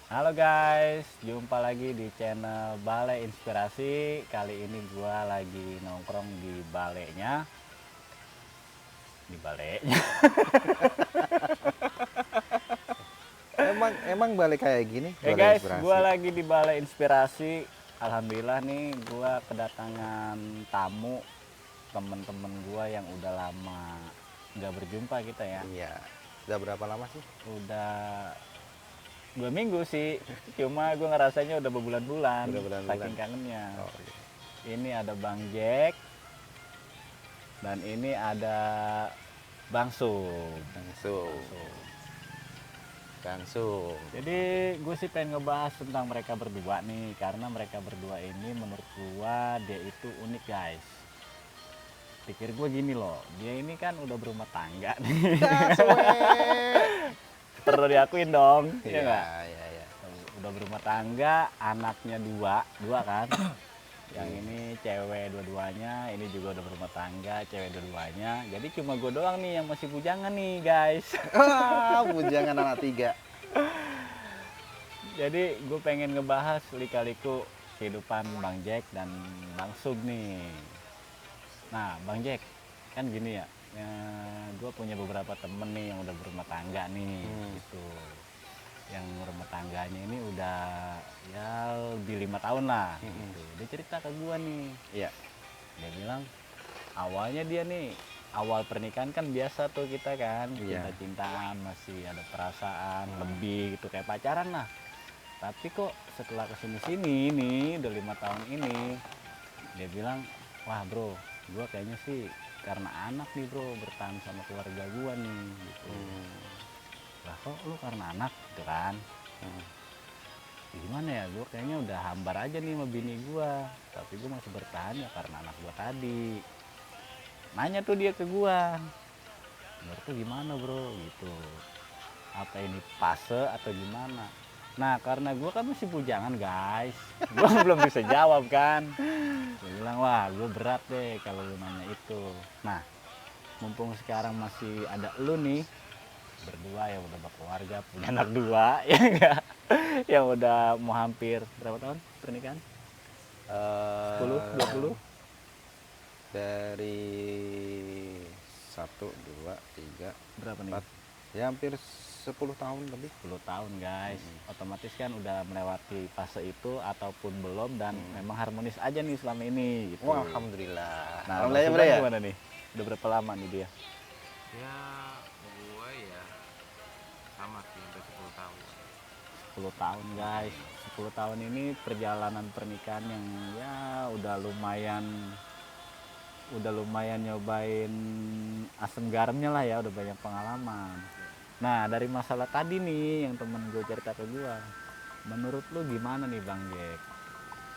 Halo guys, jumpa lagi di channel Balai Inspirasi. Kali ini gua lagi nongkrong di balainya. Di balainya. Emang balik kayak gini, boleh Guys, gua inspirasi. lagi di Balai Inspirasi. Alhamdulillah nih gua kedatangan tamu temen-temen gua yang udah lama nggak berjumpa kita ya. Iya. Udah berapa lama sih? Udah 2 minggu sih, cuma gua ngerasanya udah berbulan-bulan Udah bulan-bulan. saking kangennya. Oh, iya. Ini ada Bang Jack dan ini ada Bang Sum. Langsung. Langsung. Jadi gue sih pengen ngebahas tentang mereka berdua nih, karena mereka berdua ini menurut gua dia itu unik guys. Pikir gue gini loh, dia ini kan udah berumah tangga nih. Perlu diakuin dong, ya Iya, nggak? iya, iya. Udah berumah tangga, anaknya dua kan. Yang ini cewek dua-duanya, ini juga udah berumah tangga, cewek dua-duanya. Jadi cuma gue doang nih yang masih bujangan nih guys. Bujangan anak 3. Jadi gue pengen ngebahas lika-liku kehidupan Bang Jack dan Bang Sub nih. Nah Bang Jack, kan gini ya gue punya beberapa temen nih yang udah berumah tangga nih gitu. Yang rumah tangganya ini udah ya lebih 5 tahun lah gitu. Dia cerita ke gue nih, Iya. dia bilang awalnya dia nih, awal pernikahan kan biasa tuh kita kan, Iya. cinta-cintaan, masih ada perasaan lebih gitu kayak pacaran lah. Tapi kok setelah kesini-sini nih udah 5 tahun ini, dia bilang wah bro, gue kayaknya sih karena anak nih bro, bertahan sama keluarga gue nih gitu. Lah kok lu karena anak gitu kan, gimana ya, gue kayaknya udah hambar aja nih sama bini gue, tapi gue masih bertahan ya karena anak gue tadi. Nanya tuh dia ke gue, menurut tuh gimana bro gitu, apa ini fase atau gimana. Nah karena gue kan masih bujangan guys, gue belum bisa jawab kan. Gue bilang wah gue berat deh kalau lu nanya itu. Nah mumpung sekarang masih ada lu nih berdua yang udah berkeluarga, punya anak dua, ya enggak, yang udah mau hampir berapa tahun pernikahan, 10, 20? Dari 1, 2, 3, Berapa nih? 4. Ya hampir 10 tahun lebih. 10 tahun guys. Otomatis kan udah melewati fase itu ataupun belum, dan memang harmonis aja nih selama ini gitu. Wah, alhamdulillah. Nah Alhamdulillah maksudnya ya. gimana nih, udah berapa lama nih dia? Ya, gua ya sama sih, udah 10 tahun. 10 tahun guys. 10 tahun ini perjalanan pernikahan yang ya udah lumayan nyobain asam garamnya lah ya, udah banyak pengalaman. Nah dari masalah tadi nih yang temen gue cerita ke gue, menurut lu gimana nih Bang Jack?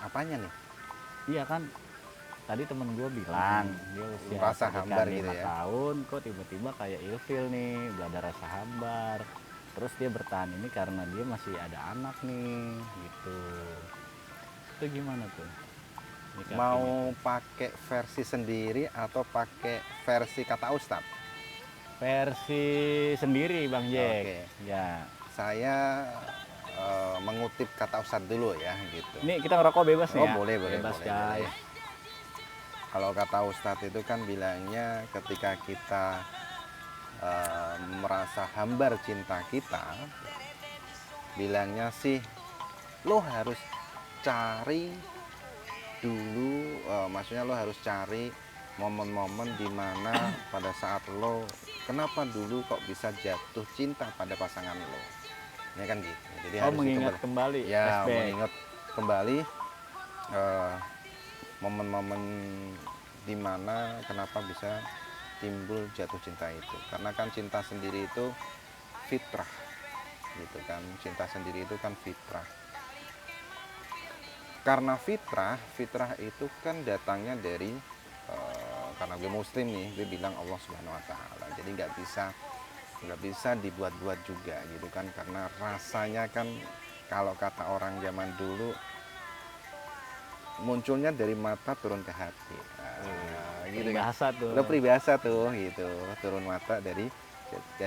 Apanya nih? Iya kan tadi temen gue bilang dia usia Rasa pernikahan hambar 5 gitu ya. tahun kok tiba-tiba kayak ilfil nih, udah ada rasa hambar. Terus dia bertahan ini karena dia masih ada anak nih gitu. Itu gimana tuh nyikapinnya? Mau pakai versi sendiri atau pakai versi kata Ustadz? Versi sendiri Bang Jack. Oke. Ya. Saya mengutip kata Ustadz dulu ya gitu. Ini kita ngerokok bebas nih Oh ya. boleh, Bebas boleh. guys. Kalau kata Ustadz itu kan bilangnya ketika kita merasa hambar cinta kita, bilangnya sih lo harus cari dulu, maksudnya lo harus cari momen-momen dimana pada saat lo kenapa dulu kok bisa jatuh cinta pada pasangan lo, ini kan gitu. Jadi Oh harus mengingat kembali. ya Flashback. mengingat kembali momen-momen dimana kenapa bisa timbul jatuh cinta itu, karena kan cinta sendiri itu fitrah gitu kan, cinta sendiri itu kan fitrah. Karena fitrah itu kan datangnya dari karena gue muslim nih, gue bilang Allah Subhanahu Wa Taala, jadi nggak bisa dibuat-buat juga gitu kan, karena rasanya kan kalau kata orang zaman dulu munculnya dari mata turun ke hati, gitu kan. Bahasa tuh. Udah peribahasa tuh gitu, turun mata dari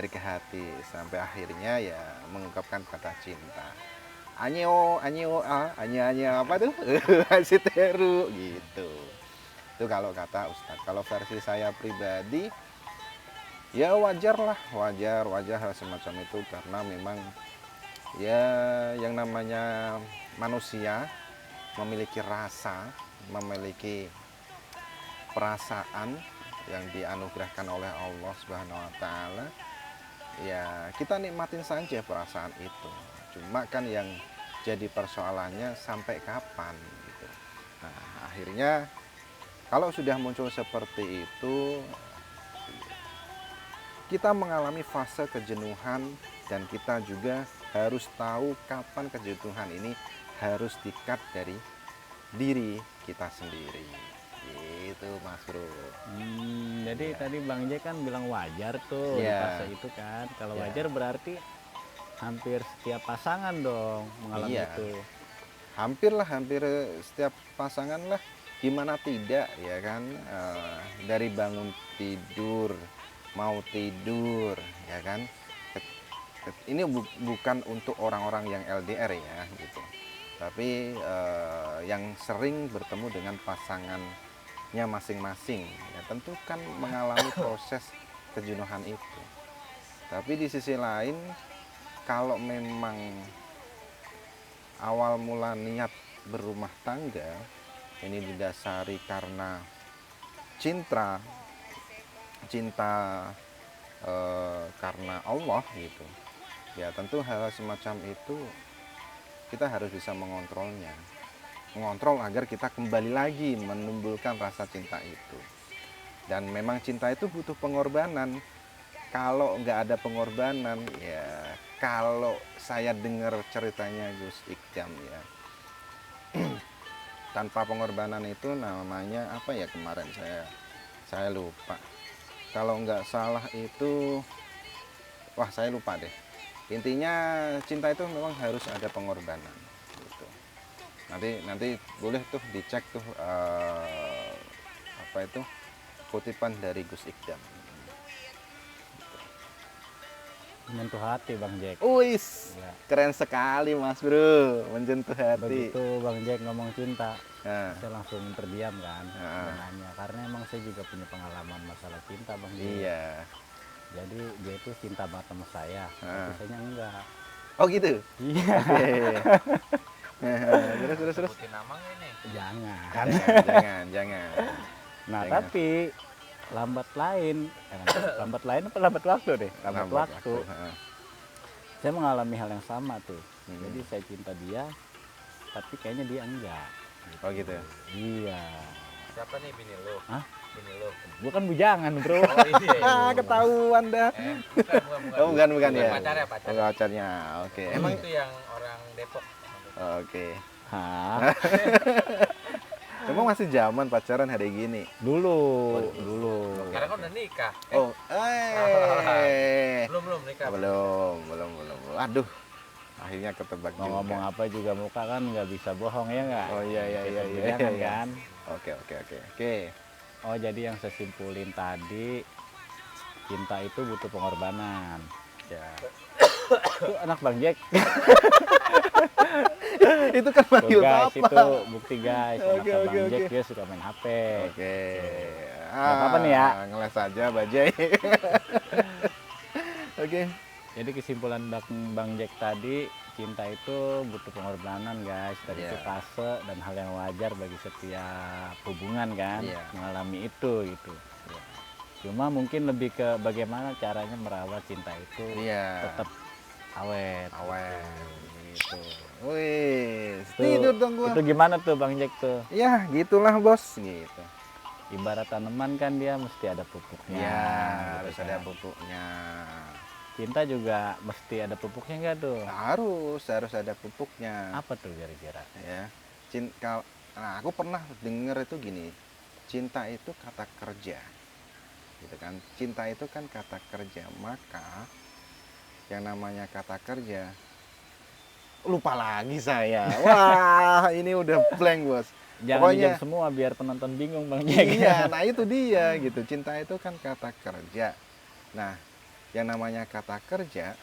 ke hati sampai akhirnya ya mengungkapkan kata cinta. anyo apa tuh? Siteru gitu. Itu kalau kata Ustadz. Kalau versi saya pribadi, ya wajar lah, wajar hal semacam itu karena memang ya yang namanya manusia memiliki rasa, memiliki perasaan yang dianugerahkan oleh Allah Subhanahu wa taala. Ya, kita nikmatin saja perasaan itu. Cuma kan yang jadi persoalannya sampai kapan gitu. Nah, akhirnya kalau sudah muncul seperti itu, kita mengalami fase kejenuhan dan kita juga harus tahu kapan kejenuhan ini harus di-cut dari diri kita sendiri. Gitu, Mas Bro. Jadi Iya. tadi Bang Jack kan bilang wajar tuh di Iya. fase itu kan. Kalau Iya. wajar berarti hampir setiap pasangan dong mengalami Iya. itu. Hampir setiap pasangan lah, gimana tidak ya kan. Dari bangun tidur, mau tidur ya kan. Ini bukan untuk orang-orang yang LDR ya gitu, tapi yang sering bertemu dengan pasangannya masing-masing ya tentu kan mengalami proses kejenuhan itu. Tapi di sisi lain, kalau memang awal mula niat berumah tangga ini didasari karena cinta karena Allah gitu, ya tentu hal semacam itu kita harus bisa mengontrol agar kita kembali lagi menumbuhkan rasa cinta itu. Dan memang cinta itu butuh pengorbanan. Kalau nggak ada pengorbanan, ya kalau saya dengar ceritanya Gus Ikdam ya, tanpa pengorbanan itu namanya apa ya, kemarin saya lupa. Kalau nggak salah itu, wah saya lupa deh. Intinya cinta itu memang harus ada pengorbanan gitu. Nanti boleh tuh dicek tuh apa itu kutipan dari Gus Ikdam. Menyentuh hati Bang Jack. Uis, Ya. keren sekali Mas Bro, menyentuh hati. Begitu Bang Jack ngomong cinta, Nah, saya langsung terdiam kan, Nah. nanya. Karena emang saya juga punya pengalaman masalah cinta Bang Jack. iya. Jadi dia itu cinta banget sama saya, Nah. tapi saya enggak. Oh gitu. Iya. Oke. Terus. Sebutin nama nggak ini? Jangan. Jangan. Nah Jangan. tapi lambat lain apa lambat waktu deh, lambat Lambat waktu. Heeh. Saya mengalami hal yang sama tuh. Hmm. Jadi saya cinta dia, tapi kayaknya dia enggak. Oh gitu. Iya. Siapa nih bini lo? Hah? Bini lo? Gua kan bujangan bro. Oh iya. Ah, ketahuan dah. Bukan. Oh, bukan ya. Pacarnya. Oh, pacarnya. Oke. Emang Emang itu yang orang Depok. oke. Hah? Emang masih zaman pacaran hari gini? Dulu. Sekarang kan udah nikah. Oh, Belum nikah. belum. Aduh, akhirnya ketebak Mau ngomong juga. apa juga muka kan nggak bisa bohong ya nggak? Oh iya. Jangan kan? Oke. Oh jadi yang saya simpulin tadi, cinta itu butuh pengorbanan. Ya. Itu anak Bang Jack. Itu kan Tuh manggil guys, papa. itu bukti guys. Oke, Anak oke, Bang Jack oke. dia suka main HP. Oke. Nggak apa-apa nih ya. Ngeles aja bajai. Oke. Jadi kesimpulan Bang Jack tadi, cinta itu butuh pengorbanan guys. Dan Iya. itu fase dan hal yang wajar bagi setiap hubungan kan, Iya. mengalami itu gitu. Cuma mungkin lebih ke bagaimana caranya merawat cinta itu Iya. tetap awet. Gitu. Wih, Itu- tidur dong gua. Itu gimana tuh Bang Jack tuh? Ya, gitulah bos, gitu. Ibarat tanaman kan dia mesti ada pupuknya. Ya, gitu harus kan. ada pupuknya. Cinta juga mesti ada pupuknya enggak tuh? Harus ada pupuknya. Apa tuh kira-kira? Ya. Nah, aku pernah dengar itu gini. Cinta itu kata kerja. Gitu kan. Cinta itu kan kata kerja. Maka yang namanya kata kerja, lupa lagi saya. Wah, ini udah blank, Bos. Jangan Pokoknya- dijam semua biar penonton bingung Bang Jack. Iya, nah itu dia gitu. Cinta itu kan kata kerja. Nah, yang namanya kata kerja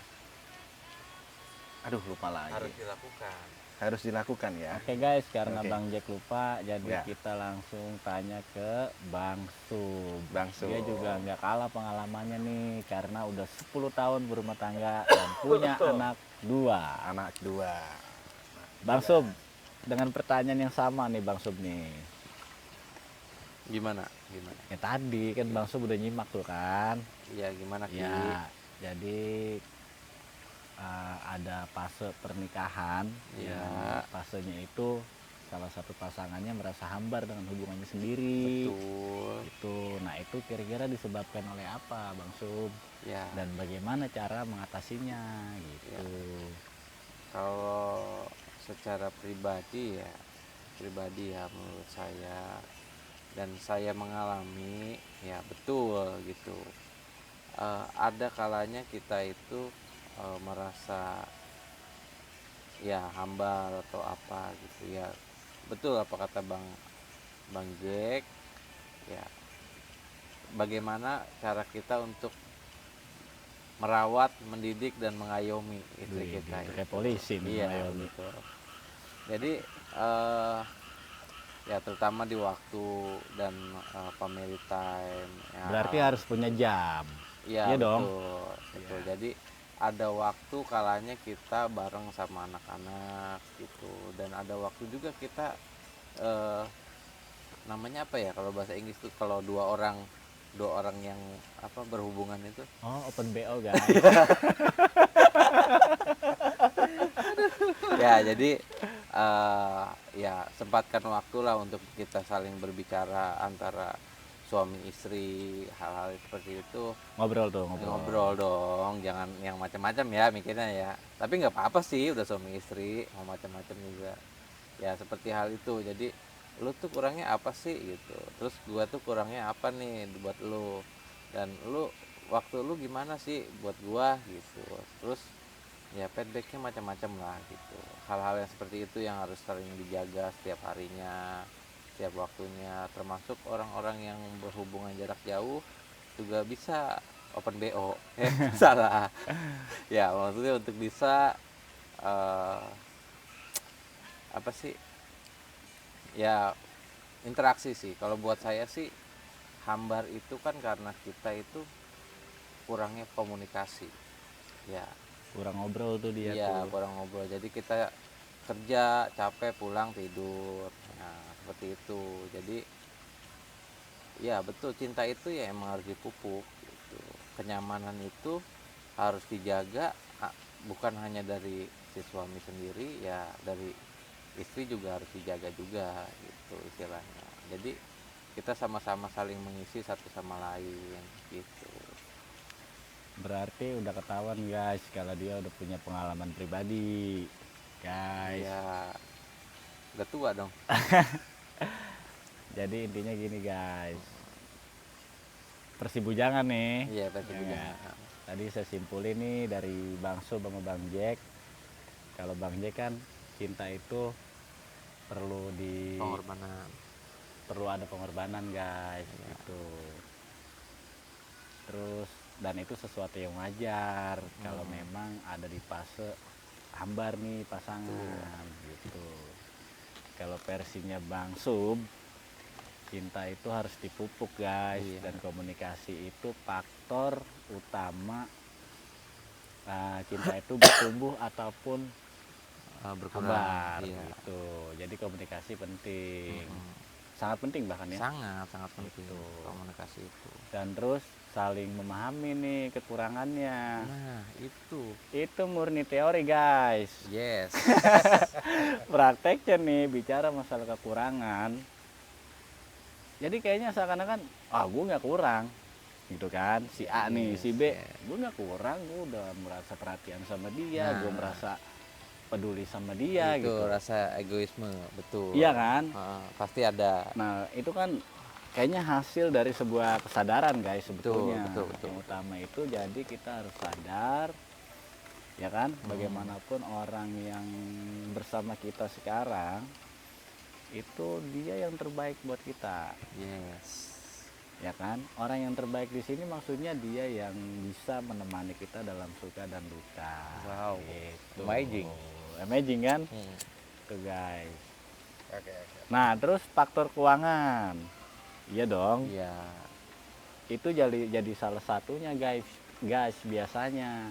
Aduh, lupa lagi. harus dilakukan. Harus dilakukan ya. Oke guys, karena Oke. Bang Jack lupa, jadi Ya. kita langsung tanya ke Bang Sub. Bang Sub. Dia juga nggak kalah pengalamannya nih, karena udah 10 tahun berumah tangga dan punya anak 2. Anak 2. Bang Sub, dengan pertanyaan yang sama nih Bang Sub nih. Gimana? Ya tadi kan Bang Sub udah nyimak tuh kan. Iya, gimana Ki? Ya, jadi ada fase pernikahan. Iya. Yang fasenya itu salah satu pasangannya merasa hambar dengan hubungannya sendiri. Betul. Nah itu kira-kira disebabkan oleh apa Bang Sub? Ya. Dan bagaimana cara mengatasinya gitu? Kalau secara pribadi ya menurut saya, dan saya mengalami ya betul gitu. Ada kalanya kita itu merasa ya hambar atau apa gitu ya. Betul apa kata Bang Jack ya. Bagaimana cara kita untuk merawat, mendidik dan mengayomi istri kita Kayak polisi nih Iya, mengayomi. betul. Jadi ya terutama di waktu dan family time ya. Berarti harus punya jam. Iya Iya dong. betul. Iya. Jadi ada waktu kalanya kita bareng sama anak-anak gitu, dan ada waktu juga kita namanya apa ya kalau bahasa Inggris tuh, kalau dua orang yang apa berhubungan itu. Oh, open BO guys. Ya jadi ya sempatkan waktu lah untuk kita saling berbicara antara suami istri, hal-hal seperti itu. Ngobrol Ngobrol dong, jangan yang macam-macam ya mikirnya ya. Tapi nggak apa-apa sih, udah suami istri mau macam-macam juga ya, seperti hal itu. Jadi lu tuh kurangnya apa sih gitu, terus gua tuh kurangnya apa nih buat lu, dan lu waktu lu gimana sih buat gua gitu. Terus ya feedbacknya macam-macam lah gitu. Hal-hal yang seperti itu yang harus sering dijaga setiap harinya, setiap waktunya. Termasuk orang-orang yang berhubungan jarak jauh juga bisa open BO. Salah ya, maksudnya untuk bisa apa sih ya, interaksi sih. Kalau buat saya sih hambar itu kan karena kita itu kurangnya komunikasi ya. kurang ngobrol tuh dia Iya, tuh. kurang ngobrol. Jadi kita kerja capek, pulang tidur. Nah, seperti itu. Jadi ya betul, cinta itu ya emang harus dipupuk gitu. Kenyamanan itu harus dijaga, bukan hanya dari si suami sendiri ya, dari istri juga harus dijaga juga gitu istilahnya. Jadi kita sama-sama saling mengisi satu sama lain gitu. Berarti udah ketahuan guys kalau dia udah punya pengalaman pribadi guys. Ya udah tua dong. Jadi intinya gini guys, persibujangan nih. Iya, pasti Ya punya. nggak? Tadi saya simpulin nih dari Bang Sub sama Bang Jack, kalau Bang Jack kan cinta itu perlu Pengorbanan. perlu ada pengorbanan guys gitu. Terus dan itu sesuatu yang wajar kalau memang ada di fase hambar nih pasangan gitu. Kalau versinya Bang Sub, cinta itu harus dipupuk guys. Iya. Dan komunikasi itu faktor utama cinta itu bertumbuh ataupun Berkurang. hambar Iya. gitu. Jadi komunikasi penting, Mm-mm. sangat penting bahkan ya. Sangat penting Gitu. komunikasi itu. Dan terus saling memahami nih kekurangannya. Nah, Itu murni teori guys. yes. Prakteknya nih bicara masalah kekurangan, jadi kayaknya seakan-akan gue nggak kurang gitu kan, si A nih, si B, gue nggak kurang, gue udah merasa perhatian sama dia, gue Nah. merasa peduli sama dia Itu gitu. rasa egoisme, betul. Iya kan? Pasti ada. Nah itu kan kayaknya hasil dari sebuah kesadaran guys sebetulnya. Betul. Yang utama itu jadi kita harus sadar ya kan, bagaimanapun orang yang bersama kita sekarang itu dia yang terbaik buat kita. Yes. ya kan? Orang yang terbaik di sini maksudnya dia yang bisa menemani kita dalam suka dan duka. Wow. Gitu. Amazing. Amazing kan? Hmm. Tuh guys. Oke. Nah, terus faktor keuangan. Iya dong. Iya. Itu jadi salah satunya guys biasanya.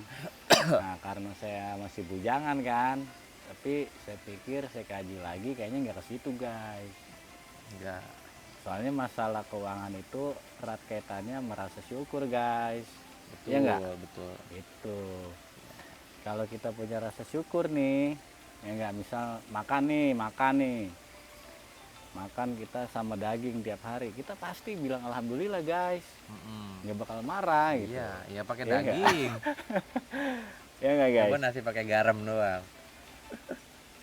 Nah, karena saya masih bujangan kan, tapi saya pikir saya kaji lagi kayaknya nggak ke situ guys. Enggak. Soalnya masalah keuangan itu erat kaitannya merasa syukur guys. Betul. Iya nggak? Betul. Itu kalau kita punya rasa syukur nih, ya nggak, misal makan nih, makan kita sama daging tiap hari, kita pasti bilang alhamdulillah guys, nggak bakal marah gitu. Iya, ya pakai Iya nggak? daging. Ya nggak guys? Coba nasi pakai garam doang.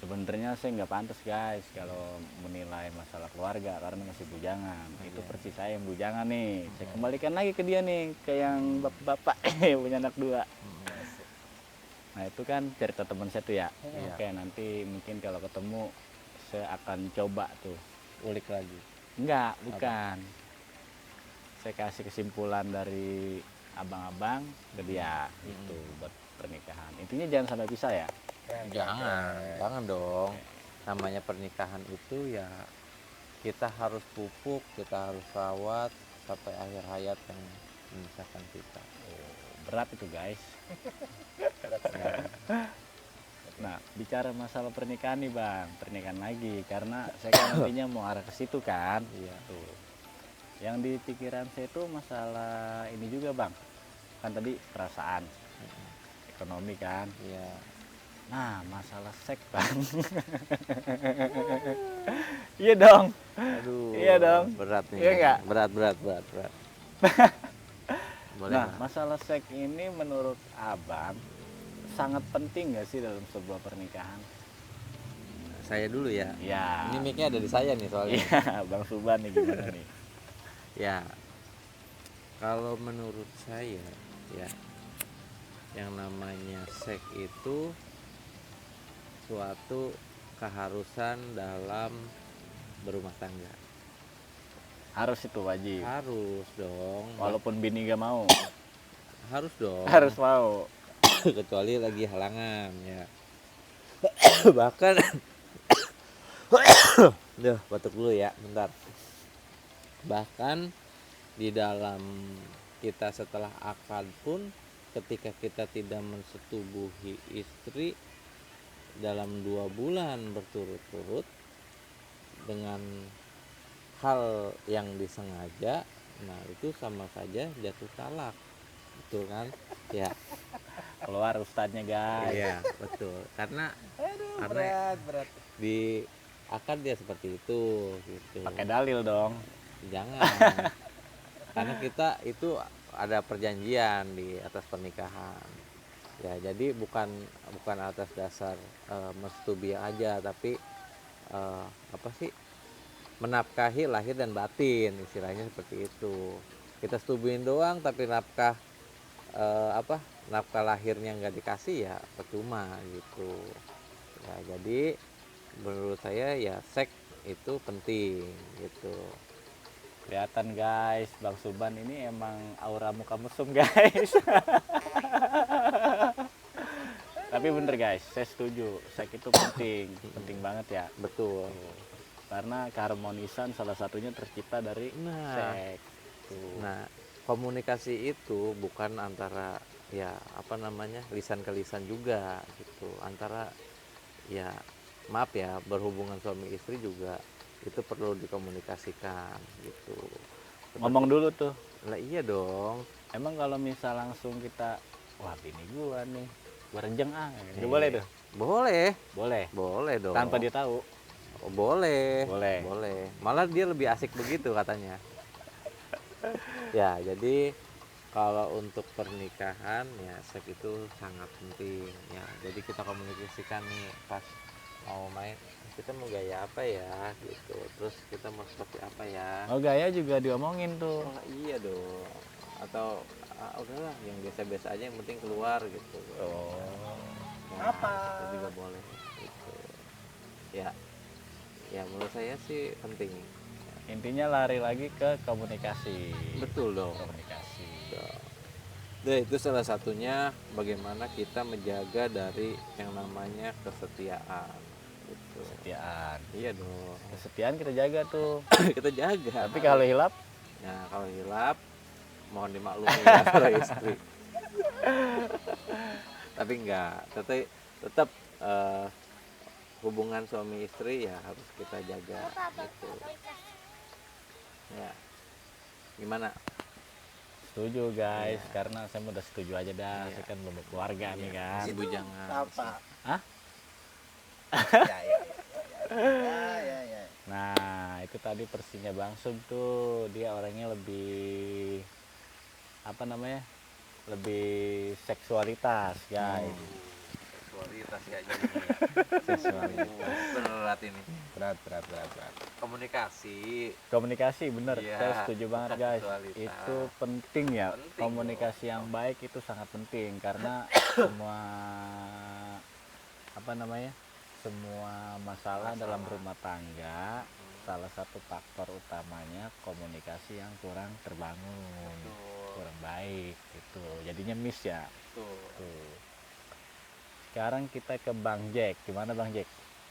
Sebenarnya saya nggak pantas guys kalau menilai masalah keluarga karena masih bujangan. Itu Iya. persis saya yang bujangan nih. Saya kembalikan lagi ke dia nih, ke yang bapak-bapak punya anak 2. Nah itu kan cerita teman saya tuh ya. Iya. Oke, nanti mungkin kalau ketemu saya akan coba tuh. Ulik lagi. Enggak, bukan. Saya kasih kesimpulan dari abang-abang ke dia itu buat pernikahan. Intinya jangan sampai pisah ya. Jangan dong. Namanya pernikahan itu ya kita harus pupuk, kita harus rawat sampai akhir hayat yang memisahkan kita. Berat itu guys. Nah, bicara masalah pernikahan nih bang, pernikahan lagi karena saya kan nantinya mau arah ke situ kan. Iya. Tuh. Yang di pikiran saya itu masalah ini juga bang, kan tadi perasaan, ekonomi kan. Iya. Nah, masalah seks bang. Iya dong. Aduh. Iya dong. Berat nih. Iya nggak? Berat. Boleh. Nah, lah. masalah seks ini menurut abang sangat penting nggak sih dalam sebuah pernikahan? Saya dulu ya. Ya. Ini mic-nya ada di saya nih soalnya. Iya, Bang Suban nih gimana nih? Ya. Kalau menurut saya ya yang namanya seks itu suatu keharusan dalam berumah tangga. Harus itu wajib. Harus dong. Walaupun bini gak mau, Harus dong. harus mau. Kecuali lagi halangan ya. Bahkan Duh, batuk dulu ya, bentar. Bahkan di dalam kita setelah akad pun ketika kita tidak mensetubuhi istri dalam 2 bulan berturut-turut dengan hal yang disengaja, nah itu sama saja jatuh talak, betul kan? Ya, Keluar ustadznya guys. iya betul. Karena Berat. di akad dia seperti itu, gitu. Pakai dalil dong. Jangan, karena kita itu ada perjanjian di atas pernikahan. Ya, jadi bukan atas dasar mesetujui aja, tapi apa sih, menafkahi lahir dan batin, istilahnya seperti itu. Kita setujuin doang tapi nafkah lahirnya nggak dikasih ya percuma gitu ya. Jadi menurut saya ya seks itu penting gitu. Kelihatan guys, Bang Suban ini emang aura muka mesum guys. Tapi bener guys, saya setuju. Seks itu penting, penting banget ya. Betul. Karena keharmonisan salah satunya tercipta dari seks. Tuh. Nah, komunikasi itu bukan antara ya lisan ke lisan juga gitu. Antara ya maaf ya, berhubungan suami istri juga itu perlu dikomunikasikan gitu. Ngomong dulu tuh. Lah iya dong. Emang kalau misal langsung kita, wah bini gua nih, gua renjeng nggak Iya. boleh tuh? Boleh dong. Tanpa dia tahu. Oh, boleh. Boleh. Malah dia lebih asik begitu katanya. Ya, jadi kalau untuk pernikahan ya seks itu sangat penting ya. Jadi kita komunikasikan nih pas mau main, kita mau gaya apa ya gitu. Terus kita mau seperti apa ya. Oh gaya juga diomongin tuh. Oh, iya dong. Atau udahlah yang biasa-biasa aja, yang penting keluar gitu. Oh. Nah, itu juga boleh gitu. Ya menurut saya sih penting. intinya lari lagi ke komunikasi. Betul dong. Komunikasi. Nah, itu salah satunya bagaimana kita menjaga dari yang namanya kesetiaan. Gitu. Kesetiaan. Iya dong. Kesetiaan kita jaga tuh. Kita jaga. Tapi kalau hilap, Nah, kalau hilap mohon dimaklumi ya para istri. Tapi enggak, tetap hubungan suami istri ya harus kita jaga gitu. Ya. Gimana? setuju guys, karena saya udah setuju aja dah. Iya. Saya kan belum berkeluarga nih kan. Ibu jangan. Apa? Hah? Ya, ya, ya. Nah, itu tadi versinya Bang Sub tuh, dia orangnya lebih apa namanya? Lebih seksualitas, guys. Seksualitas ya jadi. Seksualitas. Berat ini. Berat. Komunikasi. Komunikasi bener, Iya, saya setuju banget bukan guys. seksualitas. Itu penting ya. Penting Komunikasi dong. yang baik itu sangat penting karena semua apa namanya? Semua masalah dalam rumah tangga, salah satu faktor utamanya komunikasi yang kurang terbangun, kurang baik gitu. Jadinya miss ya. Tuh. Tuh. Sekarang kita ke Bang Jack. Gimana Bang Jack?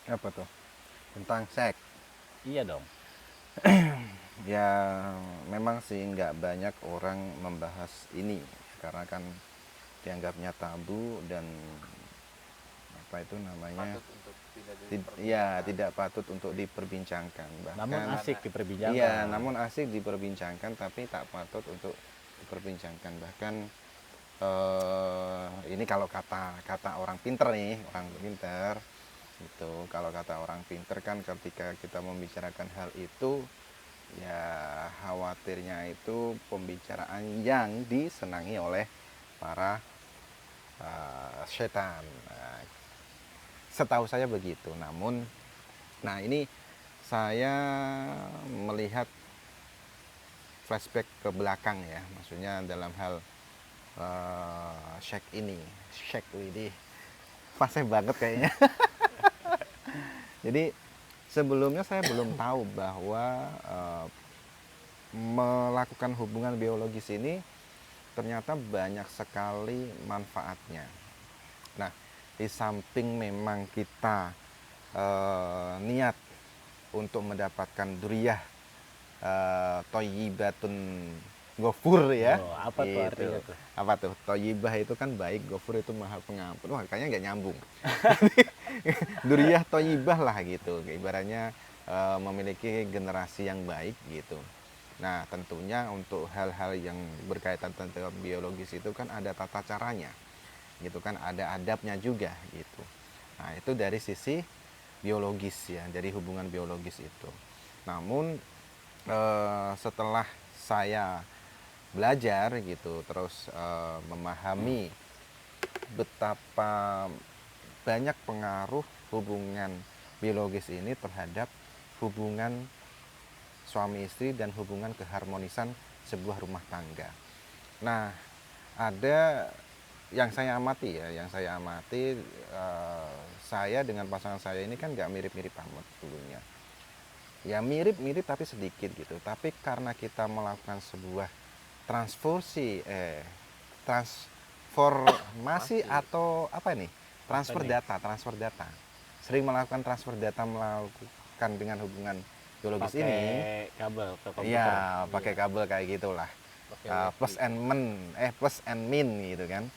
Apa tuh? Tentang seks. Iya dong. Ya memang sih nggak banyak orang membahas ini karena kan dianggapnya tabu dan apa itu namanya Patut untuk tidak tidak patut untuk diperbincangkan, Namun bahkan asik diperbincangkan. iya namun asik diperbincangkan tapi tak patut untuk diperbincangkan, bahkan ini kalau kata orang pinter nih, orang pinter itu, kalau kata orang pinter kan ketika kita membicarakan hal itu ya khawatirnya itu pembicaraan yang disenangi oleh para setan. Nah, setahu saya begitu. Namun, nah ini saya melihat flashback ke belakang ya, maksudnya dalam hal shake ini, shake widih, fase banget kayaknya. Jadi sebelumnya saya belum tahu bahwa melakukan hubungan biologis ini ternyata banyak sekali manfaatnya. Nah, di samping memang kita niat untuk mendapatkan duriyah thayyibatun ghafur ya. Oh, apa tuh artinya tuh? Apa tuh? Thayyibah itu kan baik, ghafur itu maha pengampun. Wah, kayaknya nggak nyambung. Duriyah thayyibah lah gitu. Ibaratnya memiliki generasi yang baik gitu. Nah, tentunya untuk hal-hal yang berkaitan tentang biologis itu kan ada tata caranya. Gitu kan, ada adabnya juga gitu. Nah, itu dari sisi biologis ya, dari hubungan biologis itu. Namun setelah saya belajar gitu, terus memahami betapa banyak pengaruh hubungan biologis ini terhadap hubungan suami istri dan hubungan keharmonisan sebuah rumah tangga. Nah, ada yang saya amati ya, saya dengan pasangan saya ini kan nggak mirip-mirip amat dulunya. Ya mirip-mirip tapi sedikit gitu. Tapi karena kita melakukan sebuah transformasi atau apa ini? Transfer data. Sering melakukan transfer data melakukan dengan hubungan biologis Pakai ini. kabel ke komputer. Iya, pakai kabel kayak gitulah. Plus and min gitu kan.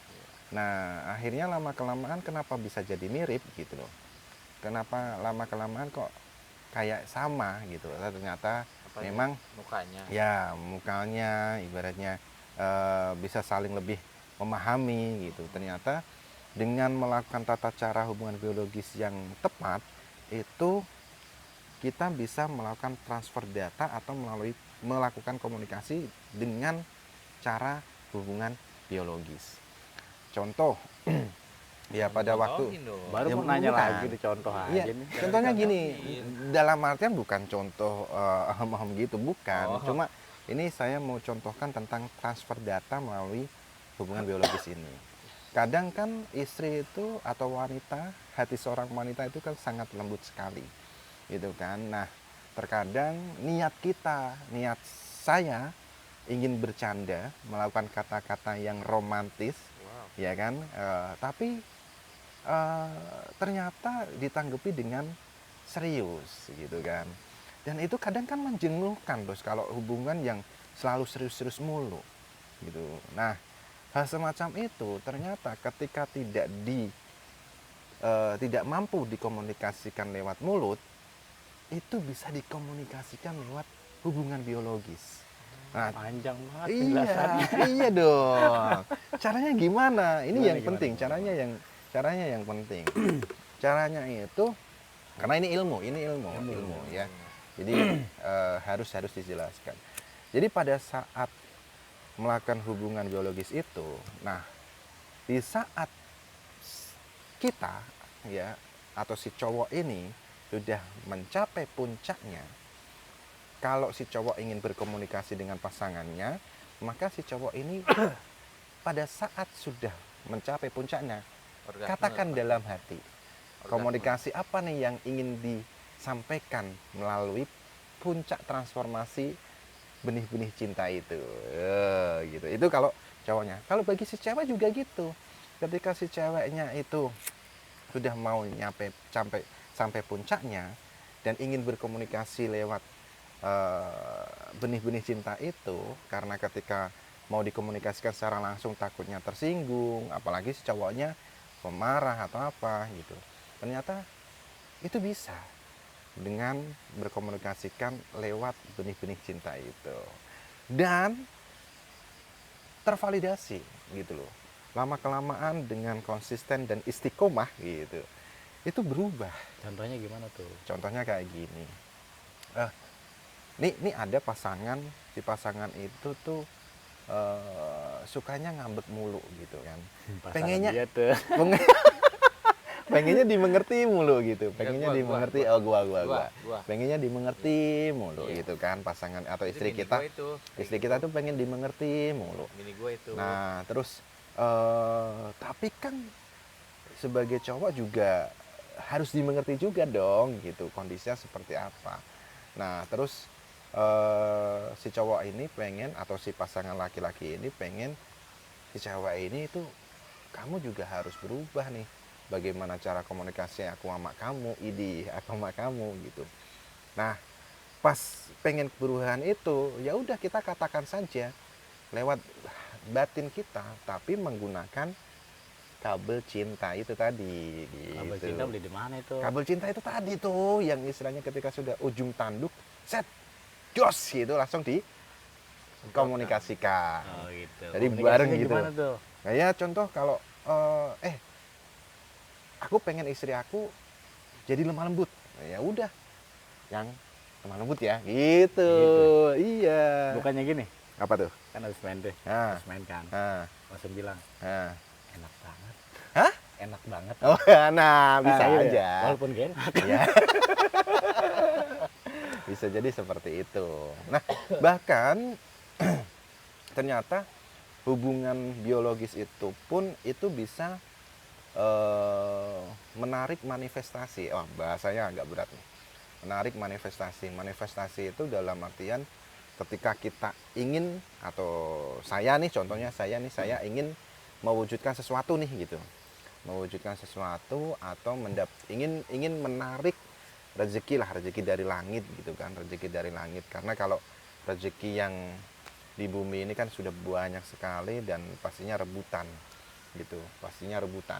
Nah, akhirnya lama kelamaan kenapa bisa jadi mirip gitu loh. Kenapa lama kelamaan kok kayak sama gitu. Ternyata memang mukanya ibaratnya bisa saling lebih memahami gitu. Ternyata dengan melakukan tata cara hubungan biologis yang tepat itu kita bisa melakukan transfer data atau melakukan komunikasi dengan cara hubungan biologis. Contoh, ya pada waktu Baru ya, mau nanya bukan. lagi dicontoh Iya, aja nih. contohnya gini, dalam artian bukan contoh aham-aham gitu, bukan. Cuma ini saya mau contohkan tentang transfer data melalui hubungan biologis ini. Kadang kan istri itu atau wanita, hati seorang wanita itu kan sangat lembut sekali, gitu kan. Nah, terkadang niat saya ingin bercanda, melakukan kata-kata yang romantis, ya kan, tapi ternyata ditanggapi dengan serius gitu kan. Dan itu kadang kan menjenuhkan bos kalau hubungan yang selalu serius-serius mulu gitu. Nah, hal semacam itu ternyata ketika tidak mampu dikomunikasikan lewat mulut, itu bisa dikomunikasikan lewat hubungan biologis. Nah, Panjang banget iya, penjelasannya. iya dong. Caranya gimana? Ini Gimana, yang gimana, penting. gimana, Caranya yang penting. Caranya itu karena ini ilmu ya. Jadi harus dijelaskan. Jadi pada saat melakukan hubungan biologis itu, nah di saat kita ya atau si cowok ini sudah mencapai puncaknya, kalau si cowok ingin berkomunikasi dengan pasangannya, maka si cowok ini pada saat sudah mencapai puncaknya, katakan dalam hati, komunikasi apa nih yang ingin disampaikan melalui puncak transformasi benih-benih cinta itu. Gitu. Itu kalau cowoknya. Kalau bagi si cewek juga gitu. Ketika si ceweknya itu sudah mau sampai puncaknya dan ingin berkomunikasi lewat benih-benih cinta itu, karena ketika mau dikomunikasikan secara langsung takutnya tersinggung, apalagi si cowoknya pemarah atau apa gitu. Ternyata itu bisa dengan berkomunikasikan lewat benih-benih cinta itu. Dan tervalidasi gitu loh. Lama-kelamaan dengan konsisten dan istiqomah gitu. Itu berubah. Contohnya gimana tuh? Contohnya kayak gini. Nih ada pasangan, si pasangan itu tuh sukanya ngambek mulu gitu kan. Pengennya Dia tuh. pengennya dimengerti mulu gitu, pengennya gua, dimengerti. gua. Pengennya dimengerti mulu Iya. gitu kan, pasangan atau Itu istri bini kita, gua itu. istri kita tuh pengen dimengerti mulu. Bini gue itu. Nah terus tapi kan sebagai cowok juga harus dimengerti juga dong gitu, kondisinya seperti apa. Nah terus si cowok ini pengen, atau si pasangan laki-laki ini pengen si cewek ini tuh, kamu juga harus berubah nih, bagaimana cara komunikasi aku sama kamu, aku sama kamu gitu. Nah pas pengen perubahan itu, ya udah kita katakan saja lewat batin kita, tapi menggunakan kabel cinta itu tadi gitu. Kabel cinta beli di mana itu? Kabel cinta itu tadi tuh yang istilahnya ketika sudah ujung tanduk set jos gitu langsung dikomunikasikan. Oh gitu. Jadi Komunikasinya bareng gitu. Gimana tuh? Kayak contoh kalau aku pengen istri aku jadi lemah lembut, ya udah yang lemah lembut ya gitu. Iya. Bukannya gini, Apa tuh? kan habis main deh. Ah. Habis main kan. Ah, Langsung bilang, ah. enak banget. Hah? Enak banget. Oh, nah bisa Nah, iya. aja. Walaupun gak enak. Ya. Bisa jadi seperti itu. Nah, bahkan ternyata hubungan biologis itu pun itu bisa menarik manifestasi. Oh, bahasanya agak berat nih. Menarik manifestasi. Manifestasi itu dalam artian ketika kita ingin, atau saya nih contohnya, saya ingin mewujudkan sesuatu nih gitu. Mewujudkan sesuatu atau ingin menarik rezeki dari langit gitu kan, rezeki dari langit. Karena kalau rezeki yang di bumi ini kan sudah banyak sekali dan pastinya rebutan gitu, pastinya rebutan.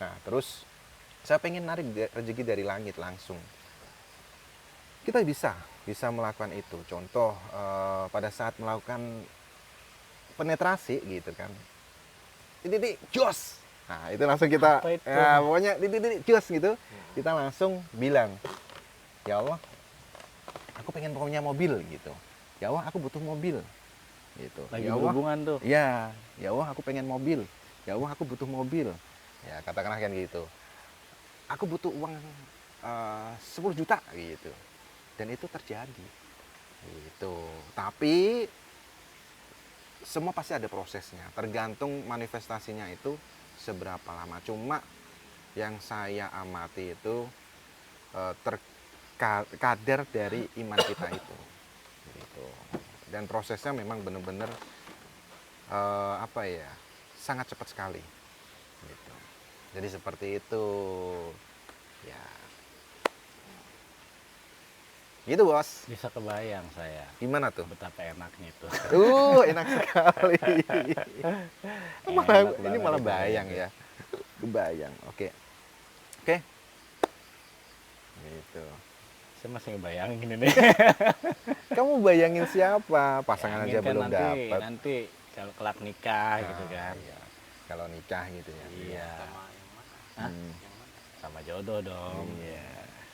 Nah terus saya pengen narik rezeki dari langit langsung. Kita bisa melakukan itu. Contoh pada saat melakukan penetrasi gitu kan, titik jos. Nah itu langsung kita, Apa itu? ya, pokoknya titik jos gitu. Kita langsung bilang, ya Allah, aku pengen punya mobil gitu. Ya Allah, aku butuh mobil gitu. Lagi Ya Allah, berhubungan tuh. ya Allah, aku pengen mobil. Ya Allah, aku butuh mobil. Ya katakanlah kan gitu. Aku butuh uang 10 juta gitu. Dan itu terjadi gitu. Tapi semua pasti ada prosesnya, tergantung manifestasinya itu seberapa lama. Cuma yang saya amati itu kadar dari iman kita itu gitu. Dan prosesnya memang benar-benar apa ya, sangat cepat sekali gitu. Jadi seperti itu ya, gitu bos. Bisa kebayang saya Gimana tuh? betapa enaknya itu. Enak sekali. Enak Ini banget malah itu bayang kayaknya. ya, kebayang. Oke, oke, gitu. Saya masih ngebayangin ini. Kamu bayangin siapa? Pasangan aja Bayangin kan belum nanti dapat. nanti kalau kelak nikah gitu Ah, kan. iya. Kalau nikah gitu ya. Iya, Sama yang mana? Hah? Hmm, Yang mana? sama jodoh dong. iya.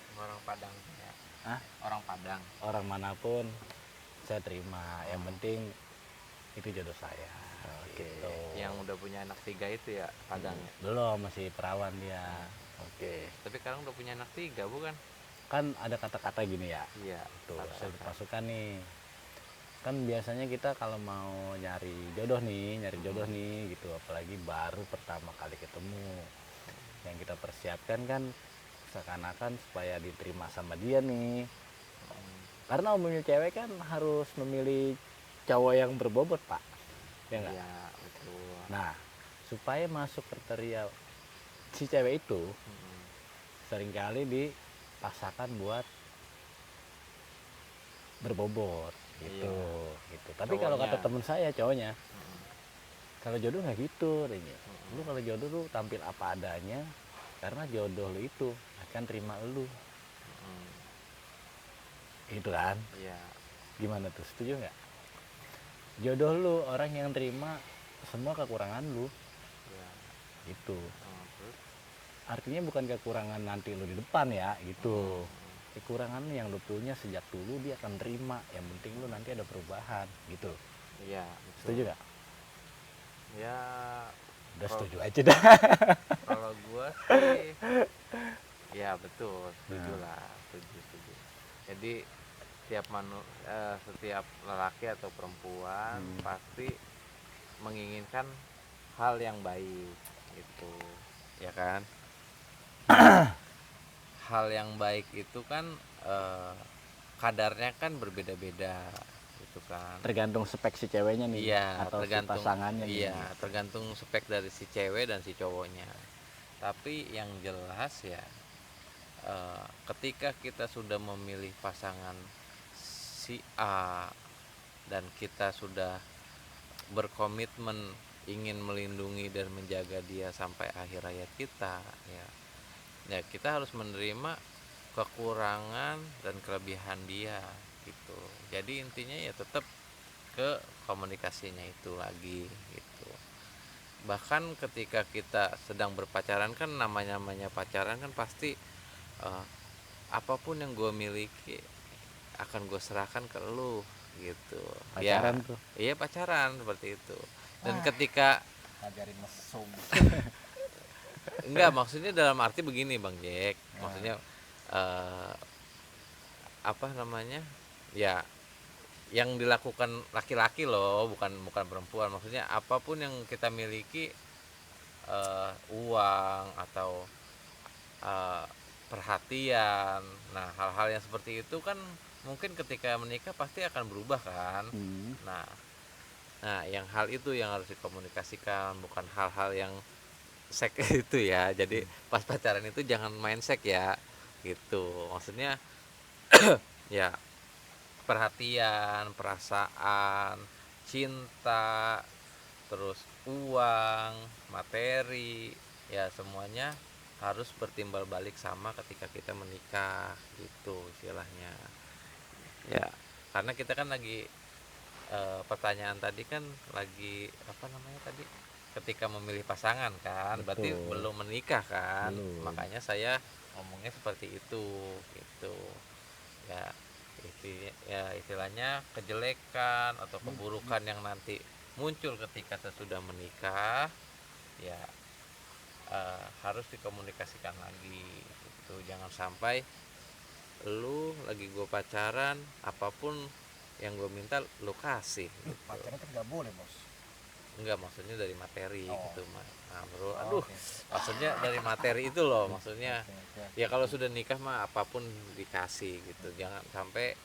Sama orang Padang ya. Hah? Orang Padang. Orang manapun saya terima. Yang penting itu jodoh saya. Oke. Gitu. Yang udah punya anak 3 itu ya Padang ya. Belum, masih perawan dia. Oke. Tapi sekarang udah punya anak 3 bukan? Kan ada kata-kata gini ya. Iya. Tuh, kata-kata. saya pasukan nih. Kan biasanya kita kalau mau nyari jodoh nih gitu, apalagi baru pertama kali ketemu. Yang kita persiapkan kan seakan-akan supaya diterima sama dia nih. Karena umumnya cewek kan harus memilih cowok yang berbobot, Pak. Ya enggak? Iya, betul. Nah, supaya masuk kriteria si cewek itu Mm-mm. seringkali dipaksakan buat berbobot gitu, Iya. gitu. Tapi kalau kata Cowoknya. temen saya cowoknya, Mm-mm. kalau jodoh nggak gitu, katanya. Mm-mm. Lu kalau jodoh lu tampil apa adanya, karena jodoh lu itu akan terima lu, Mm-mm. gitu kan? Iya. Gimana tuh? Setuju nggak? Jodoh lu orang yang terima semua kekurangan lu, Iya. gitu. Terus? Artinya bukan kekurangan nanti lu di depan ya, gitu. Kekurangan yang lu punya sejak dulu dia akan terima. Yang penting lu nanti ada perubahan, gitu. Iya, betul. Setuju nggak? Ya, Udah Kalau- setuju aja dah. kalau gua sih ya betul, setuju Nah. lah, setuju. Jadi setiap lelaki atau perempuan pasti menginginkan hal yang baik gitu, ya kan? Hal yang baik itu kan kadarnya kan berbeda-beda gitu kan. Tergantung spek si ceweknya nih, Iya, atau si tergantung pasangannya nih. iya, tergantung spek dari si cewek dan si cowoknya. Tapi yang jelas ya, ketika kita sudah memilih pasangan si A dan kita sudah berkomitmen ingin melindungi dan menjaga dia sampai akhir hayat kita, ya kita harus menerima kekurangan dan kelebihan dia gitu. Jadi intinya ya tetap ke komunikasinya itu lagi gitu. Bahkan ketika kita sedang berpacaran kan namanya pacaran kan pasti apapun yang gue miliki akan gue serahkan ke lu gitu. Pacaran Ya, tuh. iya pacaran seperti itu. Dan ketika Ngajarin mesum. enggak, maksudnya dalam arti begini Bang Jack, maksudnya apa namanya, ya yang dilakukan laki-laki loh, bukan perempuan. Maksudnya apapun yang kita miliki, uang atau eh, perhatian, nah hal-hal yang seperti itu kan mungkin ketika menikah pasti akan berubah kan. Nah, yang hal itu yang harus dikomunikasikan, bukan hal-hal yang sek itu ya. Jadi pas pacaran itu jangan main sek ya, gitu. Maksudnya ya perhatian, perasaan, cinta, terus uang, materi, ya semuanya harus bertimbal balik sama ketika kita menikah gitu istilahnya. Ya, karena kita kan lagi pertanyaan tadi kan lagi apa namanya tadi? Ketika memilih pasangan kan, berarti Betul. belum menikah kan. Belum. Makanya saya ngomongnya seperti itu gitu. Ya, istilahnya kejelekan atau keburukan yang nanti muncul ketika sesudah menikah ya harus dikomunikasikan lagi gitu. Jangan sampai lu lagi gue pacaran apapun yang gue minta lu kasih gitu. Pacaran kan nggak boleh bos. enggak, maksudnya dari materi gitu Mas. Nah, bro, Oh, aduh, oke. maksudnya dari materi itu loh, maksudnya Oke, oke. ya kalau sudah nikah mah apapun dikasih gitu, jangan sampai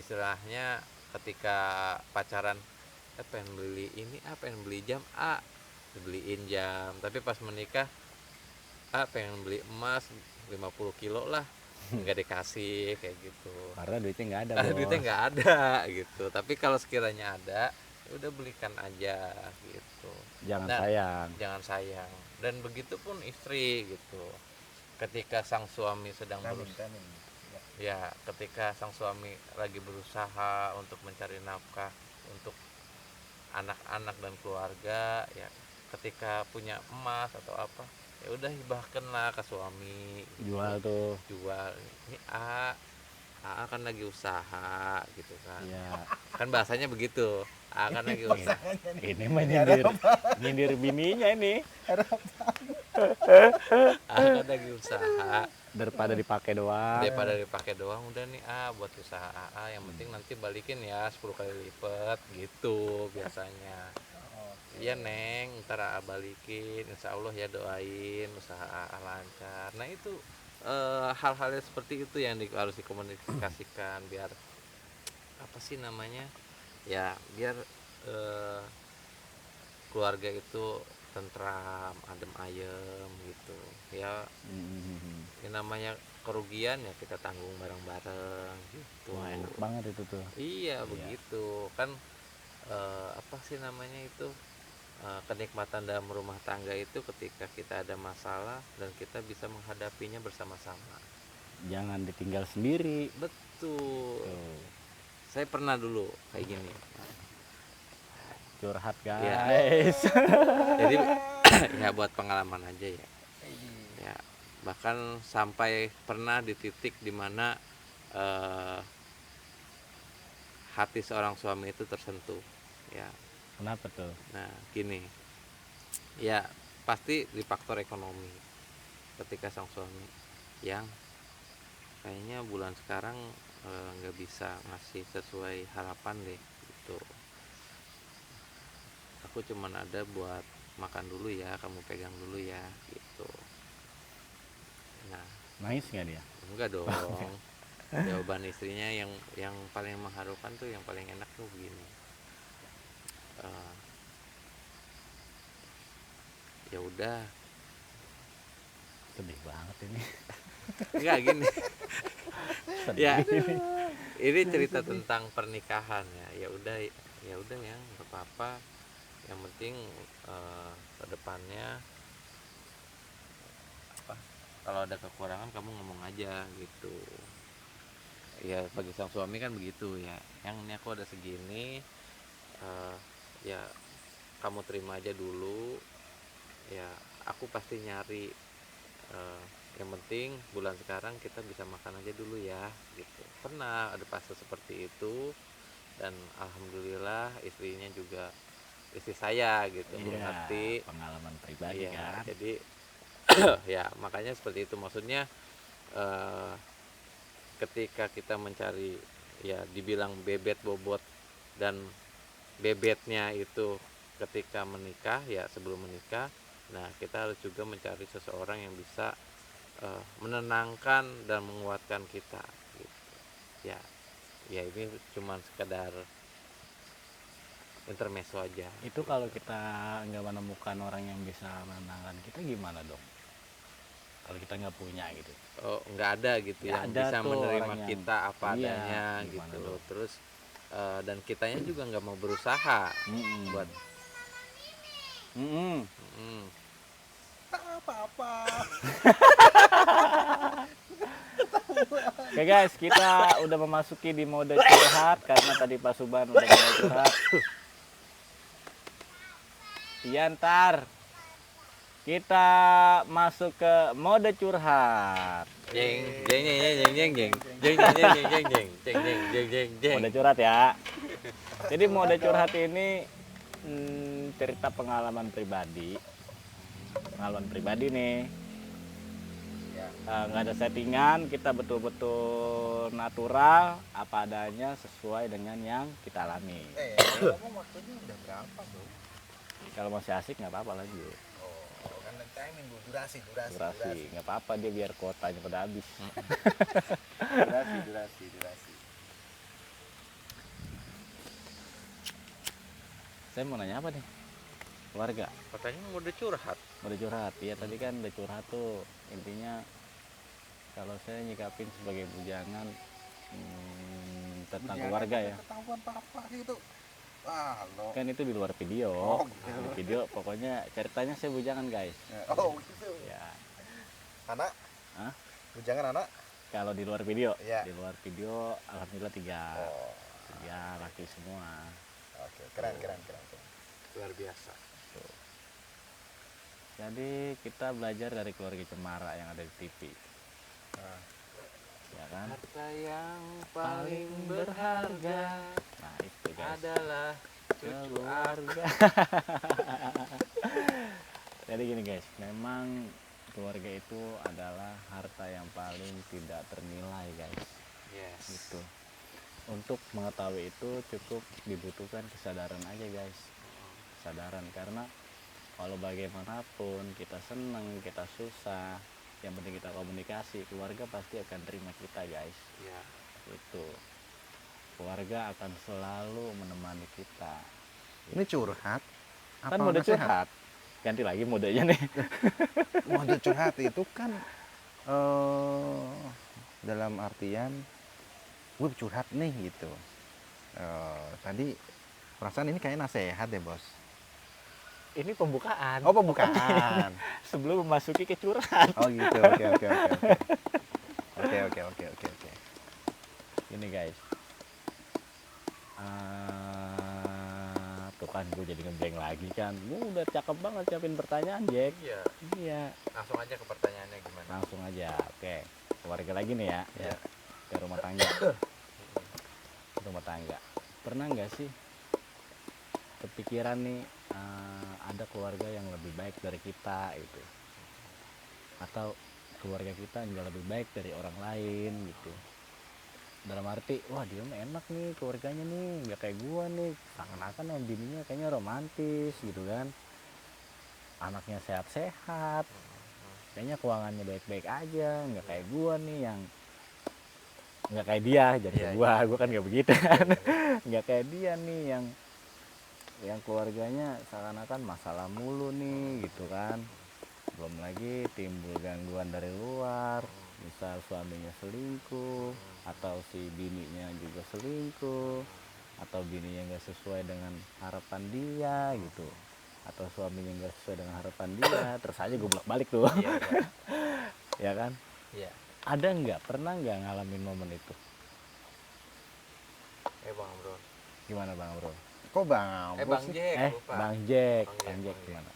istilahnya ketika pacaran pengen beli ini, pengen beli jam dibeliin jam, tapi pas menikah pengen beli emas 50 kilo lah, nggak dikasih kayak gitu. Karena duitnya nggak ada, Duitnya bos. nggak ada gitu, tapi kalau sekiranya ada ya udah belikan aja gitu. Jangan Dan sayang. jangan sayang, dan begitu pun istri gitu, ketika sang suami sedang Amin, amin. Ya. ya ketika sang suami lagi berusaha untuk mencari nafkah untuk anak-anak dan keluarga, ya ketika punya emas atau apa, ya udah hibahkanlah ke suami gitu. Jual tuh. Jual ini kan lagi usaha gitu kan. Iya. Kan bahasanya begitu, kan lagi usaha. Ini mah nyindir bininya ini. Kan lagi usaha, Daripada dipakai doang. daripada dipakai doang, udah nih buat usaha yang penting nanti balikin ya 10 kali lipat gitu biasanya. Iya Neng, ntar balikin, insya Allah ya, doain usaha lancar. Nah itu hal-hal yang seperti itu yang harus dikomunikasikan, biar apa sih namanya ya, biar keluarga itu tentram, adem ayem gitu ya. Yang namanya kerugian ya kita tanggung bareng-bareng gitu. Wah, enak banget itu tuh. Iya begitu kan. Apa sih namanya itu, kenikmatan dalam rumah tangga itu ketika kita ada masalah dan kita bisa menghadapinya bersama-sama. Jangan ditinggal sendiri. Betul. Tuh. Saya pernah dulu kayak gini. Curhat Iya. guys. Jadi ya buat pengalaman aja ya. Ya, bahkan sampai pernah di titik dimana hati seorang suami itu tersentuh ya. Kenapa tuh? Nah gini ya, pasti di faktor ekonomi. Ketika sang suami yang kayaknya bulan sekarang nggak bisa ngasih sesuai harapan deh gitu, aku cuman ada buat makan dulu ya, kamu pegang dulu ya gitu. Nah Nangis nggak dia? enggak dong. Jawaban istrinya yang paling mengharukan tuh, yang paling enak tuh begini, ya udah. Sedih banget ini. Enggak gini. Sedih. Ya ini cerita tentang pernikahan ya. Ya udah ya, nggak apa-apa, yang penting kedepannya kalau ada kekurangan kamu ngomong aja gitu ya. Bagi sang suami kan begitu ya, yang ini aku ada segini, ya kamu terima aja dulu ya, aku pasti nyari, yang penting bulan sekarang kita bisa makan aja dulu ya gitu. Pernah ada fase seperti itu, dan alhamdulillah istrinya juga, istri saya gitu, mengerti. Pengalaman pribadi Iya, kan. jadi ya makanya seperti itu, maksudnya ketika kita mencari ya, dibilang bebet bobot, dan bebetnya itu ketika menikah ya, sebelum menikah. Nah kita harus juga mencari seseorang yang bisa menenangkan dan menguatkan kita gitu. Ya ini cuma sekedar intermezzo aja. Itu kalau kita nggak menemukan orang yang bisa menenangkan kita, gimana dong? Kalau kita nggak punya gitu. Nggak ada gitu Nggak yang ada bisa tuh menerima orang yang- kita apa iya, adanya gimana gitu. dong? Terus dan kitanya juga nggak mau berusaha buat Mm-mm. Apa-apa. Oke guys, kita udah memasuki di mode curhat karena tadi Pak Suban udah mulai curhat. Iya, ntar kita masuk ke mode curhat. jeng jeng jeng jeng jeng jeng jeng jeng jeng jeng jeng jeng jeng jeng jeng jeng. Mode curhat ya. Jadi mode curhat ini cerita pengalaman pribadi. Pengalaman pribadi nih. Ya. nggak ada settingan, kita betul-betul natural apa adanya sesuai dengan yang kita alami. Kamu waktunya udah berapa bro? Kalau masih asik nggak apa-apa lanjut. Oh, kan timing bu, durasi. Durasi nggak apa-apa, dia biar kuotanya pada habis. Durasi. Saya mau nanya apa nih? Keluarga. Katanya mau udah curhat. Udah curhat, ya tadi kan udah curhat tuh. Intinya kalau saya nyikapin sebagai bujangan tentang keluarga ya. Ketahuan papa gitu. Wah, lo. Kan itu di luar video. Oh, gitu. Di video pokoknya ceritanya saya bujangan guys. Oh, gitu. Ya, Anak? Hah? Bujangan anak? kalau di luar video, Iya. di luar video alhamdulillah 3. Oh, 3 laki semua. oke. Keren. Luar biasa. Jadi kita belajar dari keluarga Cemara yang ada di TV. Nah, Ya kan? Harta yang paling berharga Nah, itu guys. adalah cucu Keluarga. Jadi gini guys, memang keluarga itu adalah harta yang paling tidak ternilai guys. Yes. Gitu. Untuk mengetahui itu cukup dibutuhkan kesadaran aja guys. Kesadaran, karena kalau bagaimanapun kita senang, kita susah, yang penting kita komunikasi, keluarga pasti akan terima kita guys. Ya. Itu keluarga akan selalu menemani kita. ini curhat. Kan apa mode nasihat? curhat, ganti lagi modenya nih. Mode curhat itu kan dalam artian gue curhat nih gitu. Tadi perasaan ini kayak nasihat deh bos. Ini pembukaan. Oh, pembukaan. Sebelum memasuki ke curhat. Oh gitu. Oke. Ini guys, tuh kan gue jadi ngeblank lagi kan. Gue udah cakep banget siapin pertanyaan Jack. Iya. Iya. Langsung aja ke pertanyaannya gimana? Langsung aja. Oke, keluarga lagi nih ya. Ya. Ke rumah tangga. Rumah tangga. Pernah nggak sih kepikiran nih ada keluarga yang lebih baik dari kita itu, atau keluarga kita nggak lebih baik dari orang lain gitu, dalam arti wah dia mah enak nih keluarganya nih, nggak kayak gua nih, seakan-akan yang bininya kayaknya romantis gitu kan, anaknya sehat-sehat, kayaknya keuangannya baik-baik aja, nggak kayak gua nih yang nggak kayak dia, jadi Iya, gua kan nggak begitu kan, nggak kayak dia nih yang keluarganya seakan-akan masalah mulu nih gitu kan, belum lagi timbul gangguan dari luar, misal suaminya selingkuh atau si bininya juga selingkuh atau bininya nggak sesuai dengan harapan dia gitu, atau suaminya nggak sesuai dengan harapan dia, terus aja gue bolak-balik tuh. Iya. Ya kan, Iya. ada nggak, pernah nggak ngalamin momen itu? Bang Bro. Gimana Bang Bro? Kok bang? Bang sih? Jack, lupa. Bang Jack Bang Jack. gimana?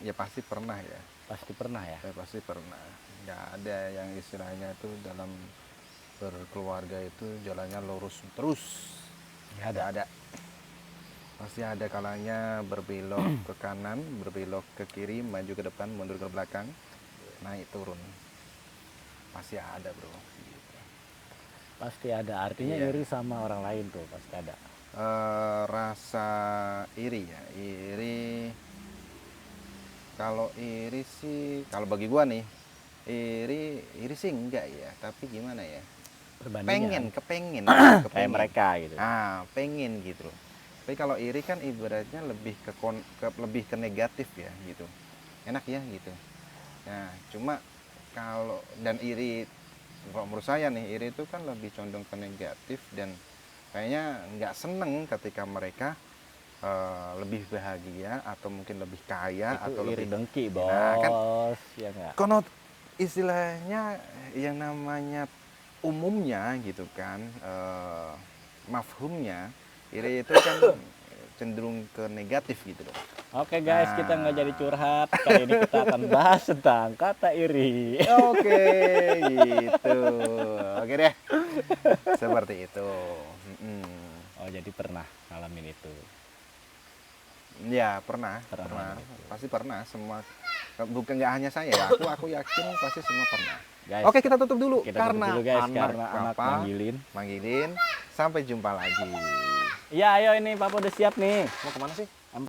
Ya pasti pernah ya. Pasti pernah ya. Saya pasti pernah. Nggak ada yang istilahnya itu dalam berkeluarga itu jalannya lurus terus. Nggak Ada. Pasti ada kalanya berbelok ke kanan, berbelok ke kiri, maju ke depan, mundur ke belakang, naik turun. Pasti ada bro. Pasti ada, artinya Iya. iri sama orang lain tuh pasti ada. Rasa iri ya, iri. Kalau iri sih, kalau bagi gua nih, iri sih enggak ya, tapi gimana ya? Perbandingan Kepengen. kayak mereka gitu. Pengen gitu. Tapi kalau iri kan ibaratnya lebih lebih ke negatif ya gitu. Enak ya gitu. Nah, cuma kalau dan iri, kalau menurut saya nih, iri itu kan lebih condong ke negatif dan kayaknya nggak seneng ketika mereka lebih bahagia atau mungkin lebih kaya Itu atau iri lebih dengki bos. Nah, kan ya nggak? konot istilahnya yang namanya umumnya gitu kan, mafhumnya iri itu kan cenderung ke negatif gitu loh. Oke guys, Nah. kita nggak jadi curhat. Kali ini kita akan bahas tentang kata iri. Oke, gitu. Oke deh. Seperti itu. Oh jadi pernah ngalamin itu. Ya, pernah. Pernah. Pasti pernah. Semua Bukan nggak hanya saya ya, aku yakin pasti semua pernah. Guys, Oke, kita tutup dulu kita tutup karena dulu, guys, anak karena anak Papa manggilin. manggilin. Sampai jumpa lagi. Iya, ayo ini Papa udah siap nih. Mau kemana sih?